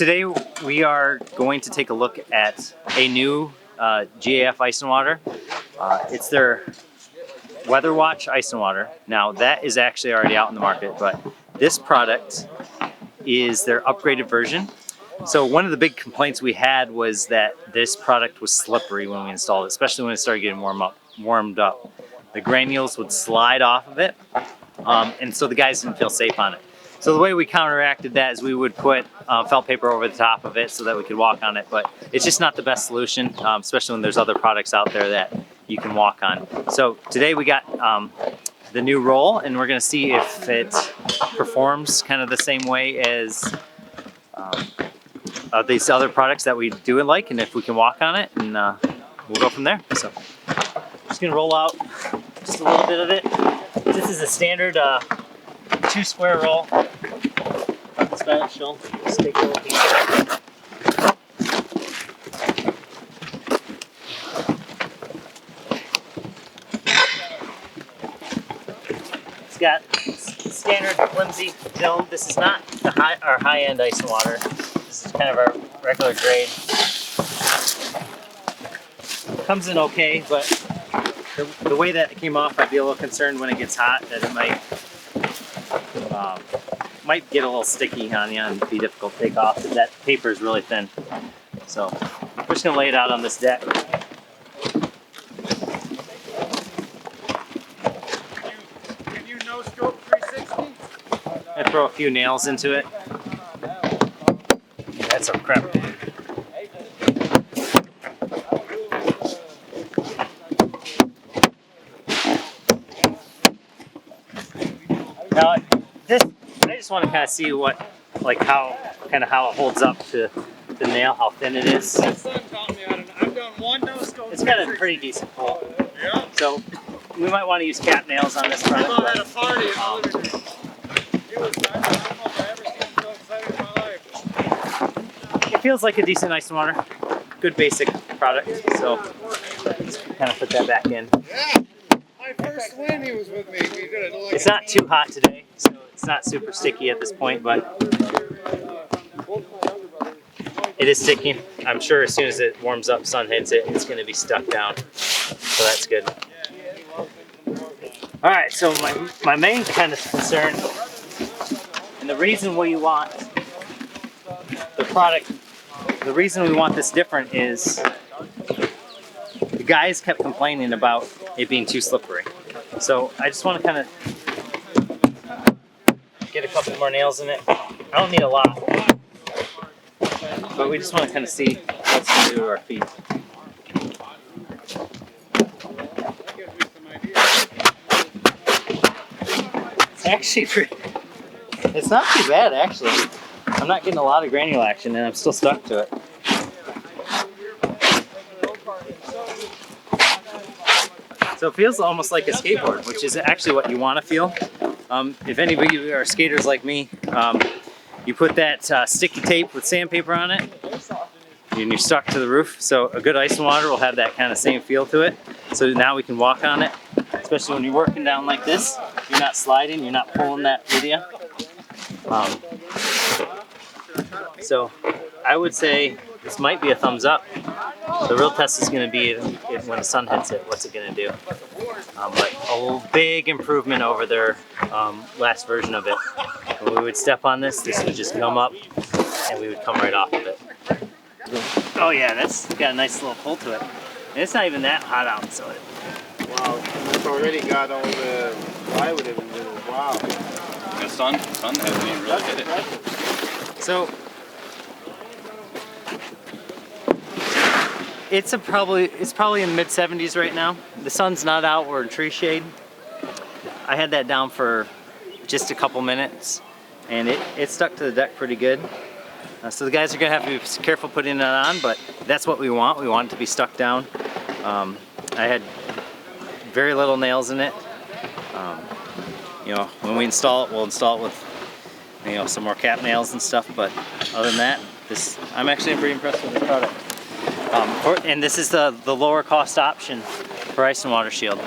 Today we are going to take a look at a new GAF Ice and Water. It's their WeatherWatch Ice and Water. Now that is actually already out in the market, but this product is their upgraded version. So one of the big complaints we had was that this product was slippery when we installed it, especially when it started getting warmed up. The granules would slide off of it, and so the guys didn't feel safe on it. So the way we counteracted that is we would put felt paper over the top of it so that we could walk on it, but it's just not the best solution, especially when there's other products out there that you can walk on. So today we got the new roll, and we're gonna see if it performs kind of the same way as these other products that we do like, and if we can walk on it, and we'll go from there. So I'm just gonna roll out just a little bit of it. This is a standard 2 square roll. Special. Let's take a little piece. It's got standard flimsy film. This is not the our high-end ice and water. This is kind of our regular grade. Comes in okay, but the way that it came off, I'd be a little concerned when it gets hot that it might get a little sticky on you and be difficult to take off. That paper is really thin. So we're just gonna lay it out on this deck. Can you no stroke 360? I throw a few nails into it. That's some crap. Now this, I just want to kind of see how it holds up to the nail, how thin it is. My son taught me how to. I've done one no scope. It's got a pretty decent pull. Yeah. So we might want to use cap nails on this product. I had a party in the living room. It was I don't know if I ever seen him so excited in my life. It feels like a decent ice and water. Good basic product. So just kind of put that back in. Yeah. My first win, he was with me. We did it like It's not too hot today, so it's not super sticky at this point, but it is sticky. I'm sure as soon as it warms up, sun hits it, it's going to be stuck down. So that's good. All right, so my main kind of concern, and the reason we want the product, the reason we want this different is the guys kept complaining about it being too slippery. So I just want to kind of get a couple more nails in it. I don't need a lot, but we just want to kind of see what's going to do to our feet. It's actually it's not too bad actually. I'm not getting a lot of granule action and I'm still stuck to it. So it feels almost like a skateboard, which is actually what you want to feel. If anybody are skaters like me, you put that sticky tape with sandpaper on it, and you're stuck to the roof. So a good ice and water will have that kind of same feel to it. So now we can walk on it, especially when you're working down like this. You're not sliding, you're not pulling that with you. So I would say this might be a thumbs up. The real test is going to be when the sun hits it, what's it going to do? But a big improvement over their last version of it. When we would step on this would just come up and we would come right off of it. Oh yeah, that's got a nice little pull to it. And it's not even that hot out, so wow, it's already got all the plywood in it. Wow. The sun hasn't even really hit it. So it's probably in the mid-70s right now. The sun's not out, we're in tree shade. I had that down for just a couple minutes and it stuck to the deck pretty good. So the guys are gonna have to be careful putting it on, but that's what we want. We want it to be stuck down. I had very little nails in it. You know, when we install it, we'll install it with some more cap nails and stuff, but other than that, I'm actually pretty impressed with this product. And this is the lower cost option for ice and water shield.